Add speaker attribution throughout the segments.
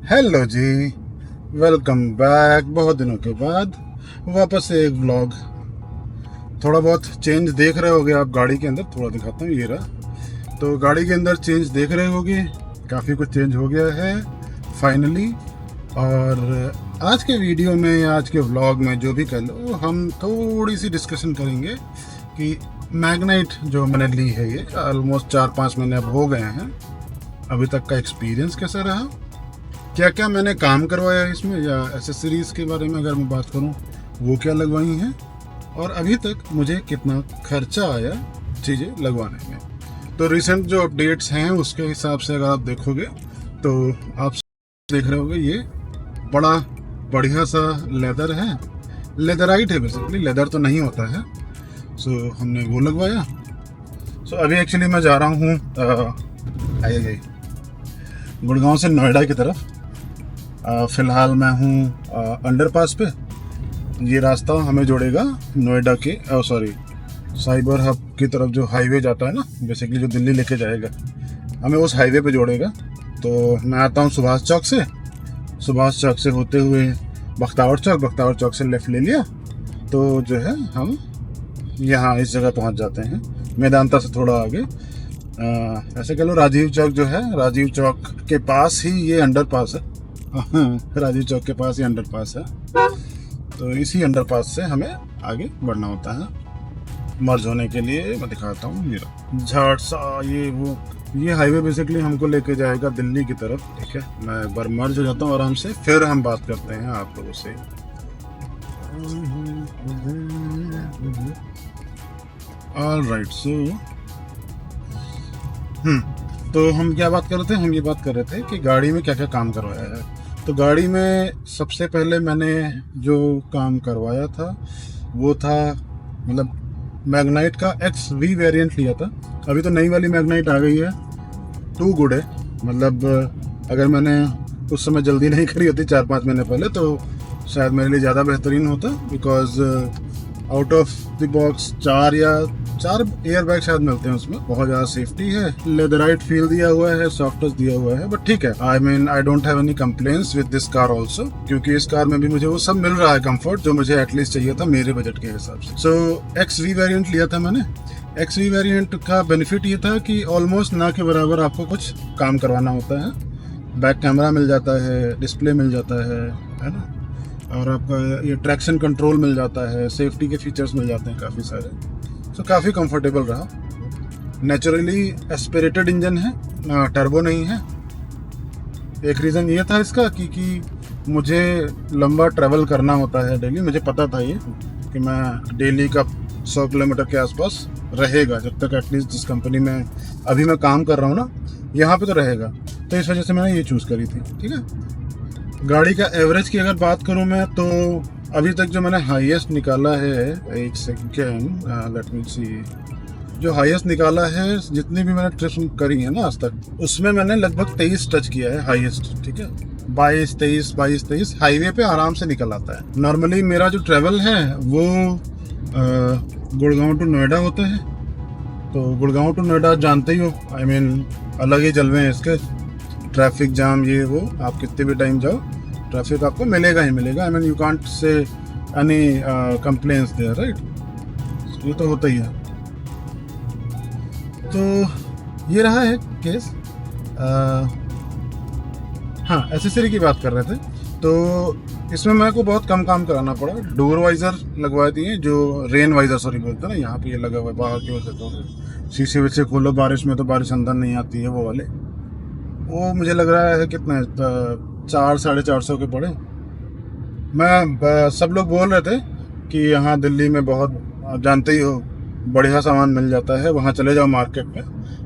Speaker 1: Hello जी। Welcome back. बहुत दिनों के बाद वापस से एक व्लॉग। थोड़ा बहुत चेंज देख रहे होगे आप गाड़ी के अंदर। थोड़ा दिखाता हूँ, ये रहा। तो गाड़ी के अंदर चेंज देख रहे होगे, काफ़ी कुछ चेंज हो गया है फाइनली। और आज के वीडियो में या आज के व्लॉग में जो भी कर लो, हम थोड़ी सी डिस्कशन करेंगे कि मैग्नाइट जो मैंने ली है, ये ऑलमोस्ट 4-5 महीने अब हो गए हैं। अभी तक का एक्सपीरियंस कैसा रहा, क्या क्या मैंने काम करवाया इसमें, या एसेसरीज के बारे में अगर मैं बात करूं वो क्या लगवाई हैं, और अभी तक मुझे कितना खर्चा आया चीज़ें लगवाने में। तो रिसेंट जो अपडेट्स हैं उसके हिसाब से अगर आप देखोगे तो आप देख रहे होगे ये बड़ा बढ़िया सा लेदर है। लेदराइट है, बेसिकली लेदर तो नहीं होता है। सो हमने वो लगवाया। सो अभी एक्चुअली मैं जा रहा हूँ गुड़गांव से नोएडा की तरफ। फ़िलहाल मैं हूँ अंडरपास पे। ये रास्ता हमें जोड़ेगा नोएडा के साइबर हब की तरफ, जो हाईवे जाता है ना, बेसिकली जो दिल्ली लेके जाएगा, हमें उस हाईवे पे जोड़ेगा। तो मैं आता हूँ सुभाष चौक से। सुभाष चौक से होते हुए बख्तावर चौक से लेफ़्ट ले लिया तो जो है हम यहाँ इस जगह पहुँच जाते हैं, मेदांता से थोड़ा आगे। ऐसे कह लो राजीव चौक जो है, राजीव चौक के पास ही ये अंडरपास है। राजीव चौक के पास ही अंडरपास है। तो इसी अंडरपास से हमें आगे बढ़ना होता है मर्ज होने के लिए। मैं दिखाता हूँ, मेरा झाड़सा ये हाईवे बेसिकली हमको लेके जाएगा दिल्ली की तरफ। ठीक है, मैं एक बार मर्ज हो जाता हूँ आराम से, फिर हम बात करते हैं आप लोगों से। ऑलराइट, सो तो हम क्या बात कर रहे थे? हम ये बात कर रहे थे कि गाड़ी में क्या क्या काम करवाया है। तो गाड़ी में सबसे पहले मैंने जो काम करवाया था वो था, मतलब मैग्नाइट का XV वेरिएंट लिया था। अभी तो नई वाली मैग्नाइट आ गई है, टू गुड है। मतलब अगर मैंने उस समय जल्दी नहीं करी होती 4-5 महीने पहले, तो शायद मेरे लिए ज़्यादा बेहतरीन होता। Because out of the box 4 air bag शायद मिलते हैं उसमें। बहुत ज़्यादा सेफ्टी है, लेदराइट फील दिया हुआ है, सॉफ्ट टच दिया हुआ है। बट ठीक है, I don't have any complaints with this car also, क्योंकि इस कार में भी मुझे वो सब मिल रहा है कंफर्ट जो मुझे एटलीस्ट चाहिए था मेरे बजट के हिसाब से। सो XV वेरिएंट लिया था मैंने। XV वेरिएंट का बेनिफिट ये था कि ऑलमोस्ट ना के बराबर आपको कुछ काम करवाना होता है। बैक कैमरा मिल जाता है, डिस्प्ले मिल जाता है ना, और आपका ये ट्रैक्शन कंट्रोल मिल जाता है, सेफ्टी के फीचर्स मिल जाते हैं काफ़ी सारे। तो काफ़ी कंफर्टेबल रहा। नेचुरली एस्पिरेटेड इंजन है, टर्बो नहीं है। एक रीज़न ये था इसका कि मुझे लंबा ट्रैवल करना होता है डेली। मुझे पता था ये कि मैं डेली का 100 किलोमीटर के आसपास रहेगा, जब तक एटलीस्ट जिस कंपनी में अभी मैं काम कर रहा हूँ ना, यहाँ पे तो रहेगा। तो इस वजह से मैंने ये चूज़ करी थी। ठीक है, गाड़ी का एवरेज की अगर बात करूँ मैं, तो अभी तक जो मैंने हाईएस्ट निकाला है, एक सेकेंड, लेट मी सी, जो हाईएस्ट निकाला है, जितनी भी मैंने ट्रिप्स करी है ना आज तक, उसमें मैंने लगभग 23 टच किया है हाईएस्ट। ठीक है, 22-23 हाईवे पे आराम से निकल आता है। नॉर्मली मेरा जो ट्रेवल है वो गुड़गांव टू नोएडा होता है। तो गुड़गांव टू नोएडा जानते ही हो, अलग ही जलवे हैं इसके। ट्रैफिक जाम ये वो, आप कितने भी टाइम जाओ ट्रैफिक आपको मिलेगा ही मिलेगा। You can't say any complaints there, right. ये तो होता ही है। तो ये रहा है केस। हाँ, एसेसरी की बात कर रहे थे। तो इसमें मेरे को बहुत कम काम कराना पड़ा। डोर वाइजर लगवा दिए, जो रेन वाइजर बोलते हैं ना, यहाँ पे ये लगा हुआ है बाहर की वजह। तो शीशे वैसे खोलो बारिश में तो बारिश अंदर नहीं आती है, वो वाले। वो मुझे लग रहा है कितना 400-450 के पड़े। मैं सब लोग बोल रहे थे कि यहाँ दिल्ली में बहुत, जानते ही हो, बढ़िया सामान मिल जाता है, वहाँ चले जाओ मार्केट में।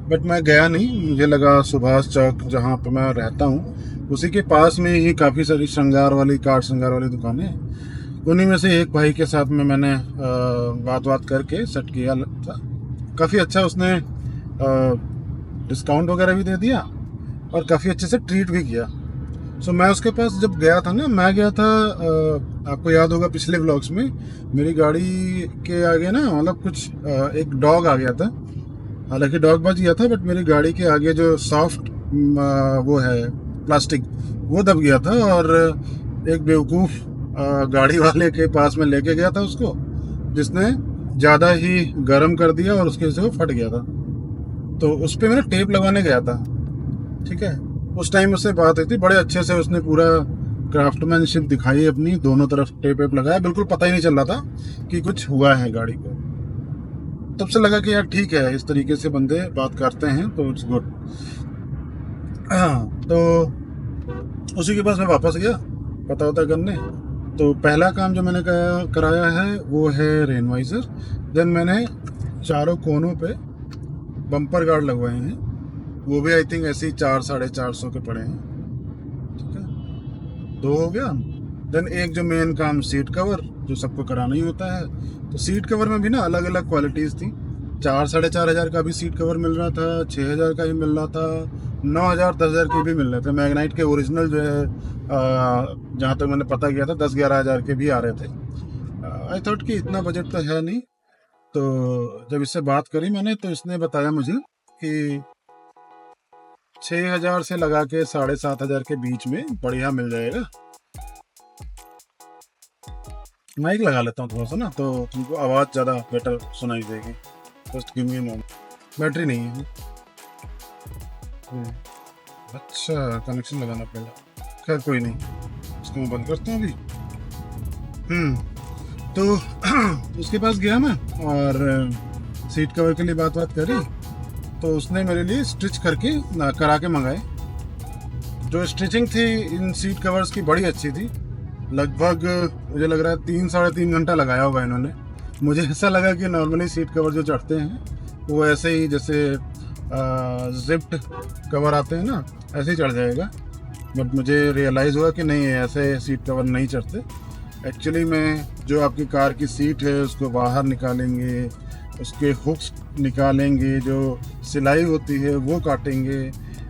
Speaker 1: बट मैं गया नहीं। मुझे लगा सुभाष चौक जहाँ पे मैं रहता हूँ उसी के पास में ही काफ़ी सारी कार श्रृंगार वाली दुकानें हैं। उन्हीं में से एक भाई के साथ में मैंने बात करके सेट किया था। काफ़ी अच्छा उसने डिस्काउंट वगैरह भी दे दिया और काफ़ी अच्छे से ट्रीट भी किया। सो मैं उसके पास जब गया था ना, मैं गया था, आपको याद होगा पिछले व्लॉग्स में मेरी गाड़ी के आगे ना, मतलब कुछ एक डॉग आ गया था। हालांकि डॉग बच गया था, बट मेरी गाड़ी के आगे जो सॉफ्ट वो है प्लास्टिक, वो दब गया था और एक बेवकूफ़ गाड़ी वाले के पास में लेके गया था उसको, जिसने ज़्यादा ही गर्म कर दिया और उसकी वजह से वो फट गया था। तो उस पर मैंने टेप लगवाने गया था, ठीक है। उस टाइम उससे बात हुई थी, बड़े अच्छे से उसने पूरा क्राफ्टमैनशिप दिखाई अपनी, दोनों तरफ टेप वेप लगाया, बिल्कुल पता ही नहीं चल रहा था कि कुछ हुआ है गाड़ी को। तब से लगा कि यार ठीक है, इस तरीके से बंदे बात करते हैं तो इट्स गुड। हाँ, तो उसी के पास मैं वापस गया पता होता करने। तो पहला काम जो मैंने कराया है वो है रेन वाइजर। देन मैंने चारों कोनों पे बम्पर गार्ड लगवाए हैं, वो भी आई थिंक ऐसे ही 400-450 के पड़े हैं, ठीक है। 2 हो गया। देन एक जो मेन काम सीट कवर, जो सबको कराना ही होता है। तो सीट कवर में भी ना अलग अलग क्वालिटीज़ थी। 4-4.5 हज़ार का भी सीट कवर मिल रहा था, 6,000 का भी मिल रहा था, 9,000 10,000 के भी मिल रहे थे। मैग्नाइट के ओरिजिनल जो है जहाँ तक मैंने पता किया था 10-11 हज़ार के भी आ रहे थे। आई थॉट कि इतना बजट तो है नहीं। तो जब इससे बात करी मैंने, तो इसने बताया मुझे कि 6,000 से लगा के 7,500 के बीच में बढ़िया मिल जाएगा। माइक लगा लेता हूँ थोड़ा सा ना, तो तुमको आवाज़ ज़्यादा बेटर सुनाई देगी। First give me a moment. Battery नहीं है। अच्छा, कनेक्शन लगाना पड़ेगा। खैर कोई नहीं, इसको मैं बंद करता हूँ अभी। तो उसके पास गया मैं और सीट कवर के लिए बात करी। तो उसने मेरे लिए स्टिच करके करा के मंगाए। जो स्टिचिंग थी इन सीट कवर्स की बड़ी अच्छी थी। लगभग मुझे लग रहा है 3-3.5 घंटा लगाया होगा इन्होंने। मुझे ऐसा लगा कि नॉर्मली सीट कवर जो चढ़ते हैं वो ऐसे ही जैसे जिप्ड कवर आते हैं ना, ऐसे ही चढ़ जाएगा। बट मुझे रियलाइज़ हुआ कि नहीं, ऐसे सीट कवर नहीं चढ़ते। एक्चुअली में जो आपकी कार की सीट है उसको बाहर निकालेंगे, उसके हुक्स निकालेंगे, जो सिलाई होती है वो काटेंगे,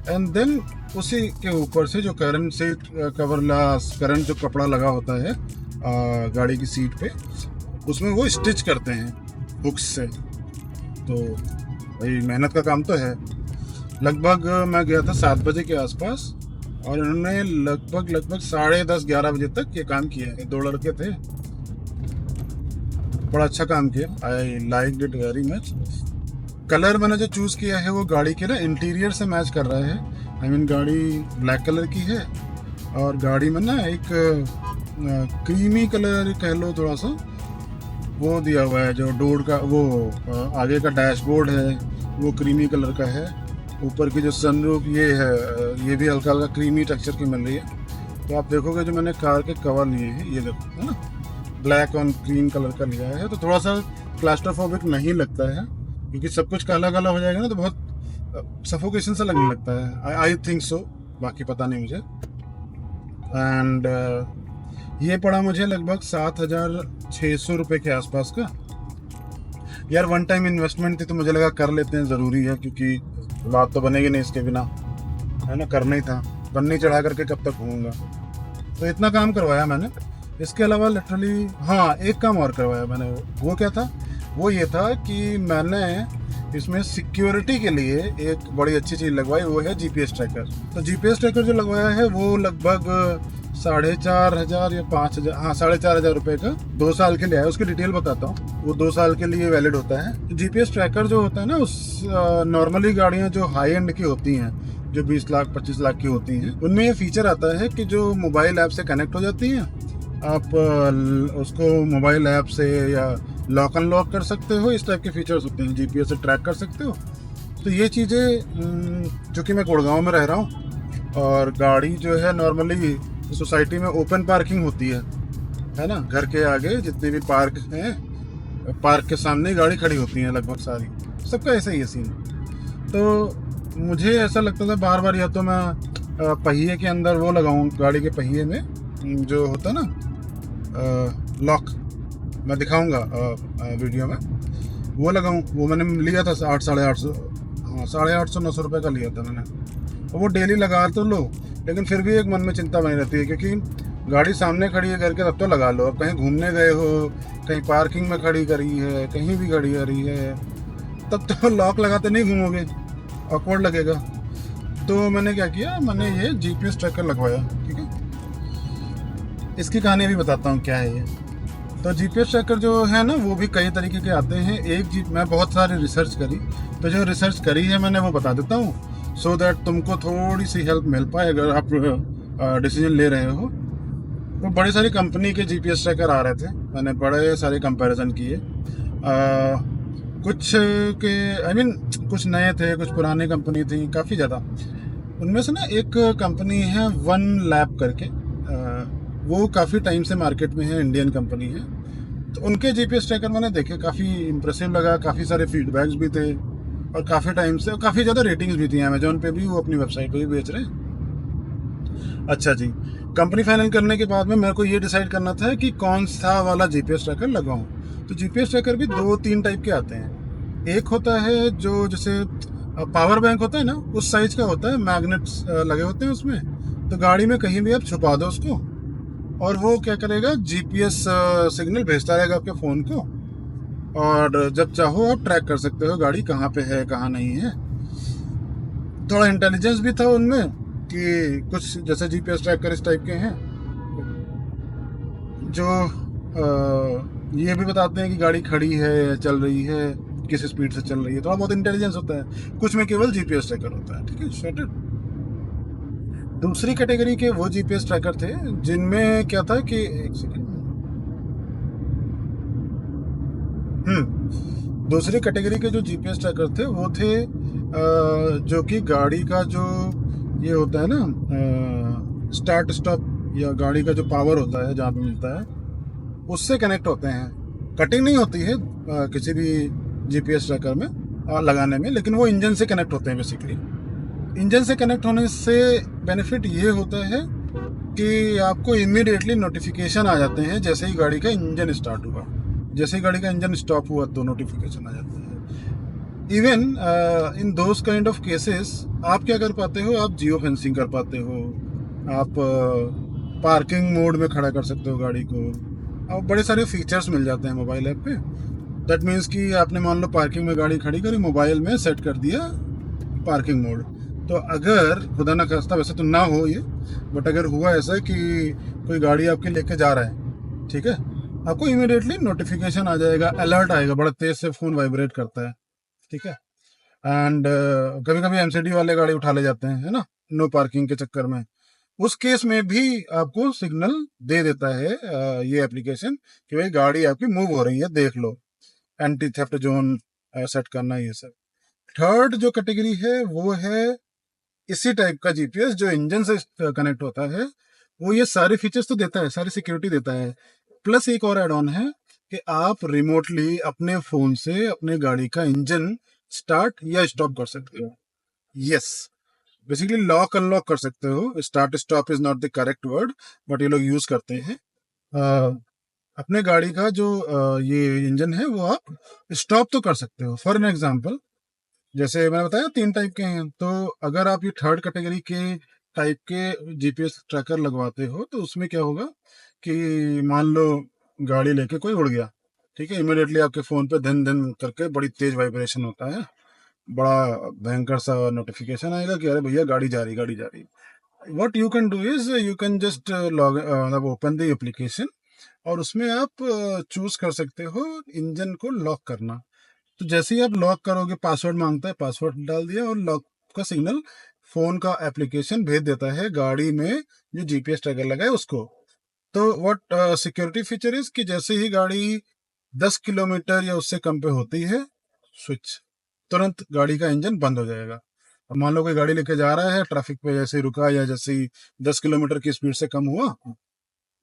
Speaker 1: एंड देन उसी के ऊपर से जो करंट सीट कवर करंट जो कपड़ा लगा होता है गाड़ी की सीट पे, उसमें वो स्टिच करते हैं हुक्स से। तो भाई मेहनत का काम तो है। लगभग मैं गया था 7 बजे के आसपास और इन्होंने लगभग 10:30-11 बजे तक ये काम किया है। 2 लड़के थे, बड़ा अच्छा काम किया। I like it very much. Colour मैंने जो चूज़ किया है वो गाड़ी के ना इंटीरियर से मैच कर रहा है। आई मीन गाड़ी ब्लैक कलर की है और गाड़ी में ना एक क्रीमी कलर कह लो थोड़ा सा वो दिया हुआ है। जो डोर का वो आगे का डैशबोर्ड है वो क्रीमी कलर का है। ऊपर की जो सनरूफ ये है, ये भी हल्का हल्का क्रीमी टेक्सचर की मिल रही है। तो आप देखोगे जो मैंने कार के कवर लिए हैं, ये देखो है ना, ब्लैक और क्रीम कलर का लिया है। तो थोड़ा सा क्लास्ट्रोफोबिक नहीं लगता है, क्योंकि सब कुछ काला काला हो जाएगा ना तो बहुत सफोकेशन सा लगने लगता है। आई थिंक सो, बाकी पता नहीं मुझे। एंड ये पड़ा मुझे लगभग 7,600 रुपये के आसपास का। यार वन टाइम इन्वेस्टमेंट थी तो मुझे लगा कर लेते हैं, ज़रूरी है, क्योंकि बात तो बनेगी नहीं इसके बिना, है ना। करना ही था, पन्नी चढ़ा करके कब तक घूमूंगा। तो इतना काम करवाया मैंने। इसके अलावा लिटरली हाँ, एक काम और करवाया मैंने। वो क्या था? वो ये था कि मैंने इसमें सिक्योरिटी के लिए एक बड़ी अच्छी चीज़ लगवाई, वो है जीपीएस ट्रैकर। तो जीपीएस ट्रैकर जो लगवाया है वो लगभग 4,500 या 5,000, हाँ 4,500 रुपये का 2 साल के लिए आया। उसकी डिटेल बताता हूँ। वो 2 साल के लिए वैलिड होता है। जीपीएस ट्रैकर जो होता है ना, उस नॉर्मली गाड़ियाँ जो हाई एंड की होती हैं, जो 20 लाख 25 लाख की होती हैं, उनमें ये फीचर आता है कि जो मोबाइल ऐप से कनेक्ट हो जाती हैं, आप उसको मोबाइल ऐप से या लॉक अनलॉक कर सकते हो। इस टाइप के फीचर्स होते हैं, जीपीएस से ट्रैक कर सकते हो। तो ये चीज़ें, चूँकि मैं गुड़गांव में रह रहा हूँ और गाड़ी जो है नॉर्मली सोसाइटी में ओपन पार्किंग होती है ना। घर के आगे जितने भी पार्क हैं, पार्क के सामने गाड़ी खड़ी होती हैं लगभग सारी, सबका ऐसा ही है सीन। तो मुझे ऐसा लगता था बार बार, या तो मैं पहिए के अंदर वो लगाऊं, गाड़ी के पहिए में जो होता है ना लॉक, मैं दिखाऊंगा वीडियो में, वो लगाऊं। वो मैंने लिया था 800-850, हाँ 850-900 रुपये का लिया था मैंने। और वो डेली लगा तो लो, लेकिन फिर भी एक मन में चिंता बनी रहती है, क्योंकि गाड़ी सामने खड़ी है करके तब तो लगा लो। अब कहीं घूमने गए हो, कहीं पार्किंग में खड़ी करी है, कहीं भी खड़ी करी है, तब तो लॉक लगाते नहीं घूमोगे, ऑकवर्ड लगेगा। तो मैंने क्या किया, मैंने ये जीपीएस ट्रैकर लगवाया। ठीक है, इसकी कहानी भी बताता हूँ क्या है ये। तो जीपीएस ट्रैकर जो है ना, वो भी कई तरीके के आते हैं। मैं बहुत सारी रिसर्च करी, तो जो रिसर्च करी है मैंने वो बता देता हूँ, सो दैट तुमको थोड़ी सी हेल्प मिल पाए अगर आप डिसीजन ले रहे हो। तो बड़ी सारी कंपनी के जीपीएस ट्रैकर आ रहे थे, मैंने बड़े सारे कंपैरिजन किए। कुछ के कुछ नए थे, कुछ पुराने कंपनी थी, काफ़ी ज़्यादा। उनमें से ना एक कंपनी है वन लैब करके, वो काफ़ी टाइम से मार्केट में है, इंडियन कंपनी है। तो उनके जीपीएस ट्रैकर मैंने देखे, काफ़ी इंप्रेसिव लगा, काफ़ी सारे फीडबैक्स भी थे और काफ़ी टाइम से काफ़ी ज़्यादा रेटिंग्स भी थी। अमेजोन पे भी वो अपनी वेबसाइट पे भी बेच रहे हैं। अच्छा जी, कंपनी फाइनल करने के बाद में मेरे को ये डिसाइड करना था कि कौन सा वाला जीपीएस ट्रैकर लगवाऊँ। तो जीपीएस ट्रैकर भी 2-3 टाइप के आते हैं। एक होता है जो जैसे पावर बैंक होता है ना, उस साइज का होता है, मैग्नेट्स लगे होते हैं उसमें। तो गाड़ी में कहीं भी आप छुपा दो उसको और वो क्या करेगा, जीपीएस सिग्नल भेजता रहेगा आपके फ़ोन को, और जब चाहो आप ट्रैक कर सकते हो गाड़ी कहाँ पे है कहाँ नहीं है। थोड़ा इंटेलिजेंस भी था उनमें कि कुछ जैसे जीपीएस ट्रैकर इस टाइप के हैं जो ये भी बताते हैं कि गाड़ी खड़ी है, चल रही है, किस स्पीड से चल रही है। थोड़ा बहुत इंटेलिजेंस होता है, कुछ में केवल जीपीएस ट्रैकर होता है। ठीक है, सॉर्टेड। दूसरी कैटेगरी के वो जीपीएस ट्रैकर थे जिनमें क्या था कि एक सेकेंड, दूसरी कैटेगरी के जो जीपीएस ट्रैकर थे वो थे जो कि गाड़ी का जो ये होता है ना, स्टार्ट स्टॉप या गाड़ी का जो पावर होता है जहाँ पे मिलता है, उससे कनेक्ट होते हैं। कटिंग नहीं होती है किसी भी जीपीएस ट्रैकर में लगाने में, लेकिन वो इंजन से कनेक्ट होते हैं बेसिकली। इंजन से कनेक्ट होने से बेनिफिट ये होता है कि आपको इमीडिएटली नोटिफिकेशन आ जाते हैं जैसे ही गाड़ी का इंजन स्टार्ट हुआ, जैसे ही गाड़ी का इंजन स्टॉप हुआ तो नोटिफिकेशन आ जाता है। Even in those kind of cases आप क्या कर पाते हो, आप जियो फेंसिंग कर पाते हो, आप पार्किंग मोड में खड़ा कर सकते हो गाड़ी को, और बड़े सारे फीचर्स मिल जाते हैं मोबाइल ऐप पे। दैट मीन्स कि आपने मान लो पार्किंग में गाड़ी खड़ी करी, मोबाइल में सेट कर दिया पार्किंग मोड। तो अगर खुदा ना खास्ता, वैसे तो ना हो ये, बट अगर हुआ ऐसा कि कोई गाड़ी आपके लेके जा रहा है, ठीक है, आपको इमीडिएटली नोटिफिकेशन आ जाएगा, अलर्ट आएगा, बड़ा तेज से फ़ोन वाइब्रेट करता है। ठीक है, एंड कभी कभी एमसीडी वाले गाड़ी उठा ले जाते हैं, है ना, नो पार्किंग के चक्कर में। उस केस में भी आपको सिग्नल दे देता है ये एप्लीकेशन कि भाई गाड़ी आपकी मूव हो रही है, देख लो, एंटी थेफ्ट जोन सेट करना, ये सब। थर्ड जो कैटेगरी है वो है इसी टाइप का जीपीएस जो इंजन से कनेक्ट होता है। वो ये सारे फीचर्स तो देता है, सारी सिक्योरिटी देता है, प्लस एक और एड ऑन है कि आप रिमोटली अपने फोन से अपने गाड़ी का इंजन स्टार्ट या स्टॉप कर सकते हो। यस, बेसिकली लॉक अनलॉक कर सकते हो। Start stop is not the correct word, but ये लोग यूज करते हैं। अपने गाड़ी का जो ये इंजन है वो आप स्टॉप तो कर सकते हो। फॉर एन एग्जाम्पल, जैसे मैंने बताया 3 टाइप के हैं, तो अगर आप ये थर्ड कैटेगरी के टाइप के जीपीएस ट्रैकर लगवाते हो तो उसमें क्या होगा कि मान लो गाड़ी लेके कोई उड़ गया, ठीक है, इमिडिएटली आपके फ़ोन पे धन धन करके बड़ी तेज वाइब्रेशन होता है, बड़ा भयंकर सा नोटिफिकेशन आएगा कि अरे भैया गाड़ी जा रही, गाड़ी जा रही। What you can do is you can just log मतलब ओपन द एप्लीकेशन और उसमें आप चूज कर सकते हो इंजन को लॉक करना। तो जैसे ही आप लॉक करोगे, पासवर्ड मांगता है, पासवर्ड डाल दिया और लॉक का सिग्नल फोन का एप्लीकेशन भेज देता है गाड़ी में जो जीपीएस ट्रैकर लगा है उसको। तो व्हाट सिक्योरिटी फीचर इज कि जैसे ही गाड़ी 10 किलोमीटर या उससे कम पे होती है, स्विच, तुरंत गाड़ी का इंजन बंद हो जाएगा। अब मान लो कोई गाड़ी लेके जा रहा है, ट्रैफिक पे जैसे ही रुका या जैसे ही 10 किलोमीटर की स्पीड से कम हुआ,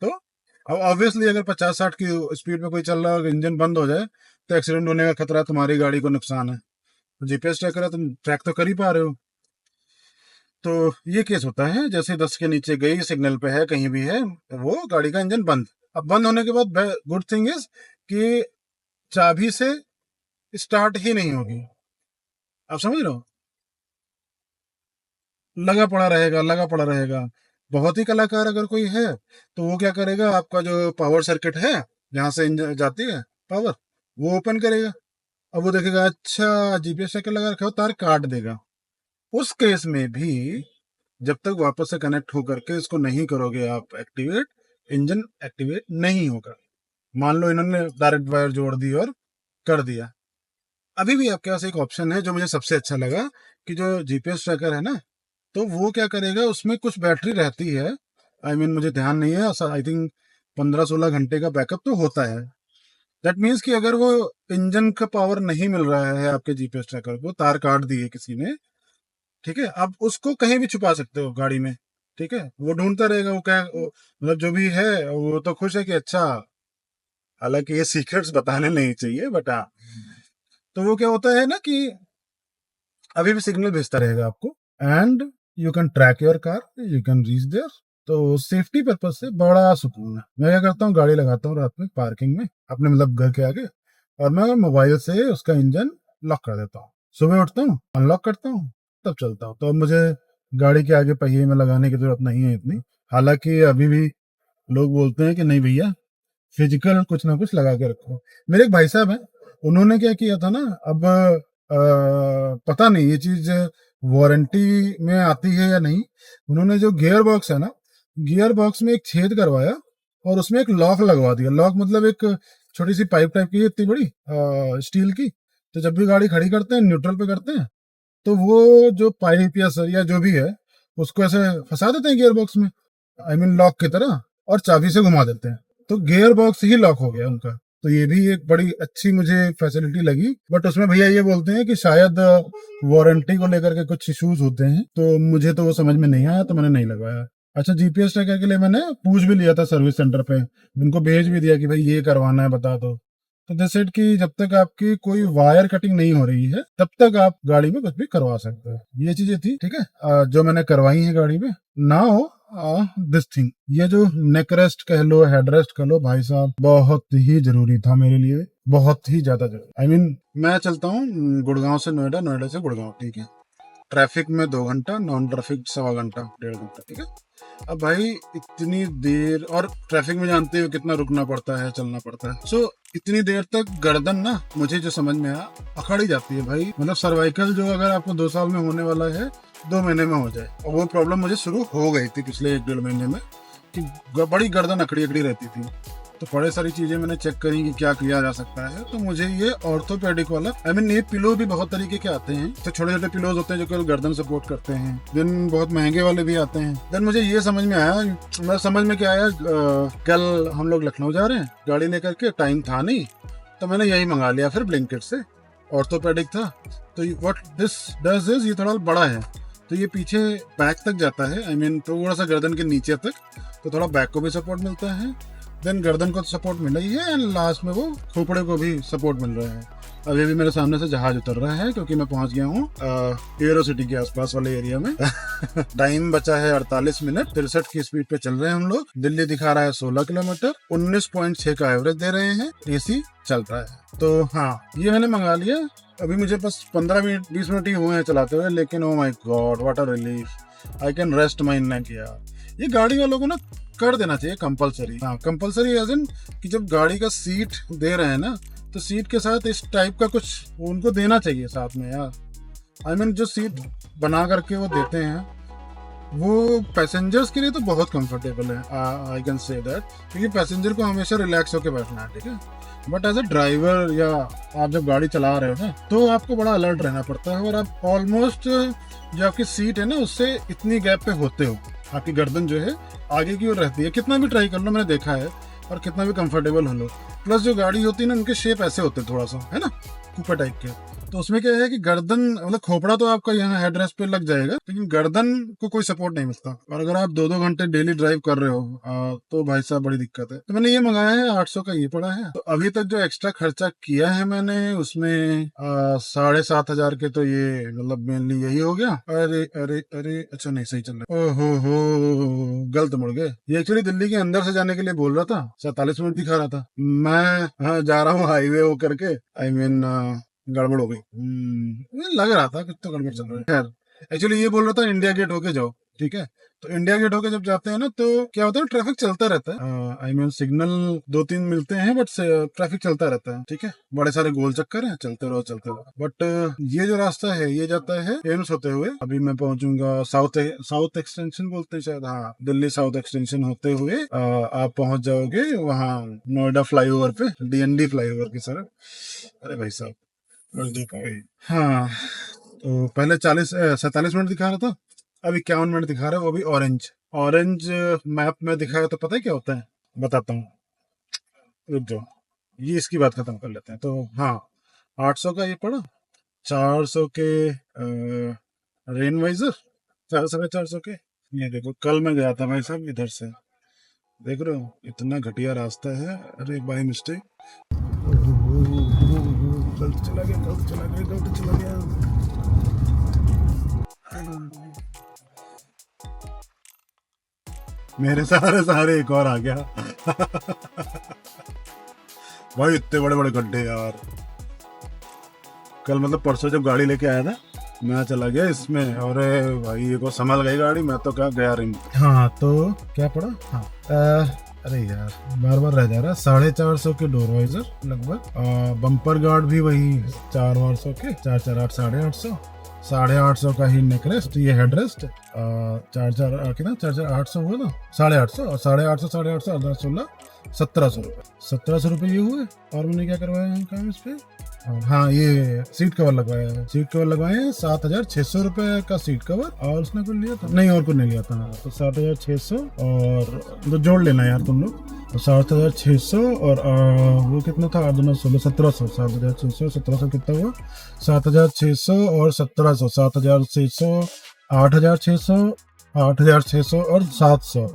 Speaker 1: तो अब ऑब्वियसली अगर 50-60 की स्पीड में कोई चल रहा है और इंजन बंद हो जाए तो एक्सीडेंट होने का खतरा है, तुम्हारी गाड़ी को नुकसान है। तो जीपीएस ट्रैकर है, तुम ट्रैक तो कर ही पा रहे हो। तो ये केस होता है, जैसे 10 के नीचे गई, सिग्नल पे है, कहीं भी है, वो गाड़ी का इंजन बंद। अब बंद होने के बाद गुड थिंग इज कि चाबी से स्टार्ट ही नहीं होगी। आप समझ रहे हो, लगा पड़ा रहेगा, लगा पड़ा रहेगा। बहुत ही कलाकार अगर कोई है तो वो क्या करेगा, आपका जो पावर सर्किट है जहाँ से इंजन जाती है पावर, वो ओपन करेगा। अब वो देखेगा अच्छा जीपीएस ट्रैकर लगा रखा हो, तार काट देगा, उस केस में भी जब तक वापस से कनेक्ट होकर के इसको नहीं करोगे आप एक्टिवेट, इंजन एक्टिवेट नहीं होगा। मान लो इन्होंने डायरेक्ट वायर जोड़ दी और कर दिया, अभी भी आपके पास एक ऑप्शन है जो मुझे सबसे अच्छा लगा कि जो जीपीएस ट्रैकर है ना, तो वो क्या करेगा, उसमें कुछ बैटरी रहती है, मुझे ध्यान नहीं है, आई थिंक 15-16 घंटे का बैकअप तो होता है। दैट मीन्स कि अगर वो इंजन का पावर नहीं मिल रहा है आपके जीपीएस ट्रैकर को, तार काट दी है किसी ने, ठीक है, आप उसको कहीं भी छुपा सकते हो गाड़ी में, ठीक है, वो ढूंढता रहेगा, वो क्या मतलब जो भी है वो तो खुश है कि अच्छा, हालांकि ये सीक्रेट्स बताने नहीं चाहिए, बट हाँ, तो वो क्या होता है ना कि अभी भी सिग्नल भेजता रहेगा आपको, and you can track your car, you can reach there. तो सेफ्टी पर्पज से बड़ा सुकून है। मैं क्या करता हूँ, गाड़ी लगाता हूँ रात में पार्किंग में अपने, मतलब घर के आगे, और मैं मोबाइल से उसका इंजन लॉक कर देता हूँ। सुबह उठता हूँ, अनलॉक करता हूँ, तब चलता हूँ। तो अब मुझे गाड़ी के आगे पहिए में लगाने की जरूरत नहीं है इतनी। हालांकि अभी भी लोग बोलते हैं कि नहीं भैया, फिजिकल कुछ ना कुछ लगा के रखो। मेरे एक भाई साहब हैं, उन्होंने क्या किया था ना, अब पता नहीं ये चीज वारंटी में आती है या नहीं, उन्होंने जो गियर बॉक्स है ना, गियर बॉक्स में एक छेद करवाया और उसमें एक लॉक लगवा दिया। लॉक मतलब एक छोटी सी पाइप टाइप की, इतनी बड़ी स्टील की। तो जब भी गाड़ी खड़ी करते हैं, न्यूट्रल पे करते हैं, तो वो जो पाइप या सर या जो भी है, उसको ऐसे फंसा देते हैं गियर बॉक्स में, लॉक की तरह, और चाबी से घुमा देते हैं, तो गियर बॉक्स ही लॉक हो गया उनका। तो ये भी एक बड़ी अच्छी मुझे फैसिलिटी लगी। बट उसमें भैया ये बोलते हैं कि शायद वारंटी को लेकर के कुछ इश्यूज होते हैं, तो मुझे तो वो समझ में नहीं आया, तो मैंने नहीं लगवाया। अच्छा, जीपीएस ट्रैकर के लिए मैंने पूछ भी लिया था सर्विस सेंटर पे, उनको भेज भी दिया कि भाई ये करवाना है, बता दो। तो दे सेड कि जब तक आपकी कोई वायर कटिंग नहीं हो रही है, तब तक आप गाड़ी में कुछ भी करवा सकते हो। ये चीजें थी, ठीक है, जो मैंने करवाई है गाड़ी में। नाउ दिस थिंग, ये जो नेक रेस्ट कह लो, हेड रेस्ट कह लो, भाई साहब बहुत ही जरूरी था मेरे लिए, बहुत ही ज्यादा जरूरी। मैं चलता हूँ गुड़गांव से नोएडा, नोएडा से गुड़गांव, ठीक है, ट्रैफिक में 2 घंटा, नॉन ट्रैफिक 1.25 घंटा, 1.5 घंटा, ठीक है। अब भाई इतनी देर, और ट्रैफिक में जानते हो कितना रुकना पड़ता है, चलना पड़ता है, सो इतनी देर तक गर्दन ना, मुझे जो समझ में आया, अकड़ ही जाती है भाई। मतलब सर्वाइकल जो अगर आपको 2 साल में होने वाला है, 2 महीने में हो जाए। और वो प्रॉब्लम मुझे शुरू हो गई थी पिछले 1-1.5 महीने में, कि बड़ी गर्दन अकड़ी अकड़ी रहती थी। तो बड़े सारी चीजें मैंने चेक करी कि क्या किया जा सकता है। तो मुझे ये ऑर्थोपेडिक वाला, ये पिलो भी बहुत तरीके के आते हैं। तो छोटे छोटे पिलोज होते हैं जो केवल गर्दन सपोर्ट करते हैं, देन बहुत महंगे वाले भी आते हैं। देन मुझे ये समझ में आया, मैं समझ में क्या आया, कल हम लोग लखनऊ जा रहे हैं गाड़ी लेकर के, टाइम था नहीं, तो मैंने यही मंगा लिया फिर ब्लिंकिट से, ऑर्थोपेडिक था। तो व्हाट दिस डज इज, ये थोड़ा बड़ा है, तो ये पीछे बैक तक जाता है, थोड़ा सा गर्दन के नीचे तक, तो थोड़ा बैक को भी सपोर्ट मिलता है, देन गर्दन को सपोर्ट मिल रही है, एंड लास्ट में वो खोपड़े को भी सपोर्ट मिल रहा है। अभी भी मेरे सामने से जहाज उतर रहा है, क्योंकि मैं पहुंच गया हूँ एरो सिटी के आसपास वाले एरिया में। टाइम बचा है 48 मिनट, 63 की स्पीड पे चल रहे हैं हम लोग। दिल्ली दिखा रहा है 16 किलोमीटर, 19.6 का एवरेज दे रहे हैं, एसी चल रहा है। तो हाँ, ये मैंने मंगा लिया। अभी मुझे बस 15-20 मिनट ही हुए हैं चलाते हुए, लेकिन oh my God what a relief, I can rest my नेक यार। ये गाड़ी वालों को ना कर देना चाहिए कंपलसरी। हाँ, कंपलसरी एज इन कि जब गाड़ी का सीट दे रहे हैं ना, तो सीट के साथ इस टाइप का कुछ उनको देना चाहिए साथ में यार। जो सीट बना करके वो देते हैं, वो पैसेंजर्स के लिए तो बहुत कंफर्टेबल है, आई कैन से दैट, क्योंकि पैसेंजर को हमेशा रिलैक्स होकर बैठना है, ठीक है। बट एज ए ड्राइवर या आप जब गाड़ी चला रहे हो ना, तो आपको बड़ा अलर्ट रहना पड़ता है, और आप ऑलमोस्ट जो आपकी सीट है ना, उससे इतनी गैप पे होते हो, आपकी गर्दन जो है आगे की ओर रहती है। कितना भी ट्राई कर लो, मैंने देखा है, और कितना भी कंफर्टेबल हो लो। प्लस जो गाड़ी होती है ना, उनके शेप ऐसे होते हैं थोड़ा सा, है ना, कूपर टाइप के, तो उसमें क्या है कि गर्दन, मतलब खोपड़ा तो आपका यहाँ हेडरेस्ट पे लग जाएगा, लेकिन गर्दन को कोई सपोर्ट नहीं मिलता। और अगर आप 2-2 घंटे डेली ड्राइव कर रहे हो, तो भाई साहब बड़ी दिक्कत है। तो मैंने ये मंगाया है, 800 का ये पड़ा है। तो अभी तक जो एक्स्ट्रा खर्चा किया है मैंने, उसमें 7,500 के, तो ये मतलब मेनली यही हो गया। अरे अरे अरे, अच्छा नहीं, सही चल रहा है। ओहो हो, गलत मुड़ गए। ये एक्चुअली दिल्ली के अंदर से जाने के लिए बोल रहा था, 47 मिनट दिखा रहा था। मैं जा रहा हूँ हाईवे होकर के, गड़बड़ हो गई। लग रहा था कुछ तो गड़बड़ चल रहा है। खैर, एक्चुअली ये बोल रहा था इंडिया गेट होके जाओ, ठीक है। तो इंडिया गेट होके जब जाते हैं ना तो क्या होता है, ट्रैफिक चलता रहता है। आई मीन सिग्नल 2-3 मिलते हैं, बट ट्रैफिक चलता रहता है, ठीक है। बड़े सारे गोल चक्कर हैं, चलते रहो चलते रहो। बट ये जो रास्ता है ये जाता है एम्स होते हुए। अभी मैं पहुंचूंगा साउथ एक्सटेंशन बोलते हैं शायद, हाँ, दिल्ली साउथ एक्सटेंशन होते हुए आप पहुंच जाओगे वहाँ नोएडा फ्लाईओवर पे, DND फ्लाईओवर की तरफ। अरे भाई साहब, हाँ। तो पहले 47 मिनट दिखा रहा था, अब 51 मिनट दिखा रहा है, वो भी ऑरेंज मैप में दिखाया। तो पता है क्या होता है, बताता हूँ, रुक जाओ, ये इसकी बात खत्म कर लेते हैं। तो हाँ, 800 का ये पड़ा, 400 के रेन वाइजर, 450 के। ये देखो, कल मैं गया था भाई साहब इधर से, देख रहे हो इतना घटिया रास्ता है। अरे बाय मिस्टेक, गलत चला गया। मेरे सारे एक और आ गया। भाई इतने बड़े बड़े गड्ढे यार। कल मतलब परसों जब गाड़ी लेके आया था, मैं चला गया इसमें, और भाई ये को संभल गई गाड़ी, मैं तो क्या गया रिंग। हाँ, तो क्या पड़ा, हाँ, अरे यार बार बार रह जा रहा। 450 के डोर वाइजर लगभग, बम्पर गार्ड भी वही 400 के, 448, 850, 850 का ही नेकरेस्ट, ये हेडरेस्ट 44800 हुआ ना, 850 और 850 16 1700 रुपये, 1700 रुपये ये हुए। और मैंने क्या करवाया है काम इस पे, हाँ, ये सीट कवर लगवाया है, सीट कवर लगवाए हैं 7600 रुपये का सीट कवर। और उसने कुछ लिया था नहीं, और कुछ नहीं लिया था, तो 7600 और तो जोड़ लेना यार तुम लोग, तो 7600 और वो कितना था, 8 16 1700, 7600 1700 कितना हुआ, 7600 और 1700, 7600, 8600, 8600 और 700,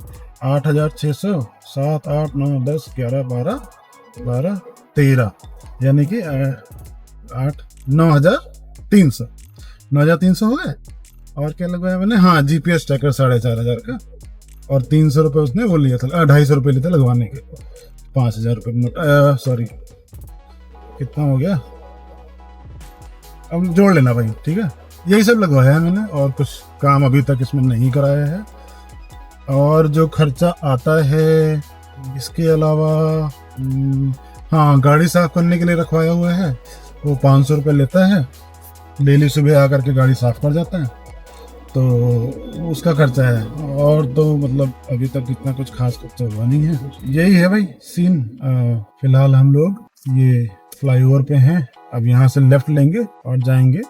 Speaker 1: 8600, 7 8 9 10 11 12 13, यानी कि 9300 हो गए। और क्या लगवाया मैंने, हाँ, GPS ट्रैकर 4500 का, और 300 रुपये उसने वो लिया था, 250 रुपये लिए थे लगवाने के, 5000 रुपये सॉरी, कितना हो गया, अब जोड़ लेना भाई, ठीक है। यही सब लगवाया है मैंने, और कुछ काम अभी तक इसमें नहीं कराया है। और जो खर्चा आता है इसके अलावा, हाँ, गाड़ी साफ करने के लिए रखवाया हुआ है, वो 500 रुपये लेता है, डेली सुबह आकर के गाड़ी साफ कर जाता है, तो उसका खर्चा है। और तो मतलब अभी तक इतना कुछ खास खर्चा हुआ नहीं है। यही है भाई सीन। फिलहाल हम लोग ये फ्लाईओवर पे हैं, अब यहाँ से लेफ्ट लेंगे और जाएंगे।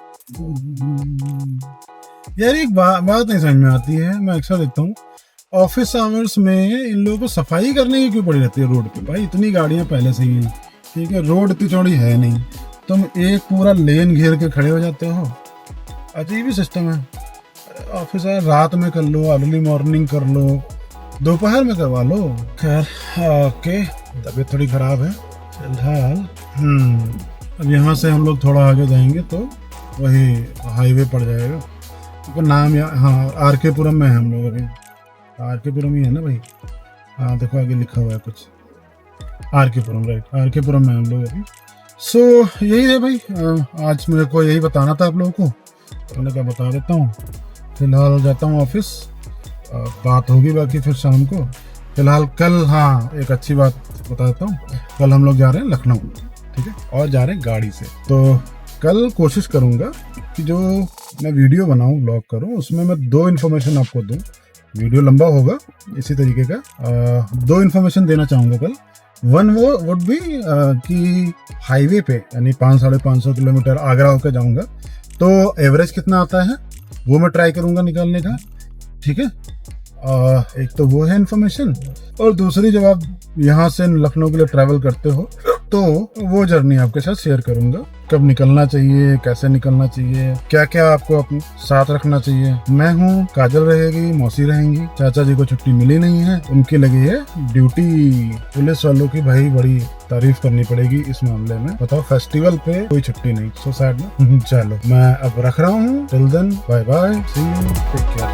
Speaker 1: यार एक बात नहीं समझ में आती है, मैं अक्सर देखता हूँ ऑफिस आवर्स में इन लोगों को सफाई करने की क्यों पड़ी रहती है रोड पे। भाई इतनी गाड़ियां पहले से ही हैं, ठीक है, रोड इतनी चौड़ी है नहीं, तुम एक पूरा लेन घेर के खड़े हो जाते हो। अजीब ही सिस्टम है। ऑफिस आवर रात में कर लो, अर्ली मॉर्निंग कर लो, दोपहर में करवा लो। खैर, ओके, तबीयत थोड़ी खराब है फिलहाल। अब यहाँ से हम लोग थोड़ा आगे जाएंगे तो वही हाईवे पड़ जाएगा। तो नाम हाँ, RK-पुरम में है हम लोग अभी। RK-पुरम ही है ना भाई, हाँ, देखो आगे लिखा हुआ है कुछ, RK-पुरम, राइट, RK-पुरम में हम लोग अभी। सो यही है भाई, आज मेरे को यही बताना था आप लोगों को, तो मैंने क्या बता देता हूँ। फिलहाल जाता हूँ ऑफिस, बात होगी बाकी फिर शाम को। फिलहाल कल, हाँ, एक अच्छी बात बता देता हूँ, कल हम लोग जा रहे हैं लखनऊ, ठीक है, और जा रहे हैं गाड़ी से। तो कल कोशिश करूँगा कि जो मैं वीडियो बनाऊँ, ब्लॉग करूँ, उसमें मैं 2 इन्फॉर्मेशन आपको दूँ। वीडियो लंबा होगा इसी तरीके का, 2 इन्फॉर्मेशन देना चाहूँगा कल। वन वो वुड बी कि हाईवे पे, यानी 500-550 किलोमीटर आगरा होकर जाऊँगा, तो एवरेज कितना आता है वो मैं ट्राई करूँगा निकालने का, ठीक है। एक तो वो है इन्फॉर्मेशन, और दूसरी जब आप यहाँ से लखनऊ के लिए ट्रैवल करते हो तो वो जर्नी आपके साथ शेयर करूंगा, कब निकलना चाहिए, कैसे निकलना चाहिए, क्या क्या आपको अपने साथ रखना चाहिए। मैं हूँ, काजल रहेगी, मौसी रहेंगी, चाचा जी को छुट्टी मिली नहीं है, उनकी लगी है ड्यूटी। पुलिस वालों की भाई बड़ी तारीफ करनी पड़ेगी इस मामले में, बताओ, फेस्टिवल पे कोई छुट्टी नहीं, सो सैड ना। चलो मैं अब रख रहा हूँ, till then bye bye, see you, take care.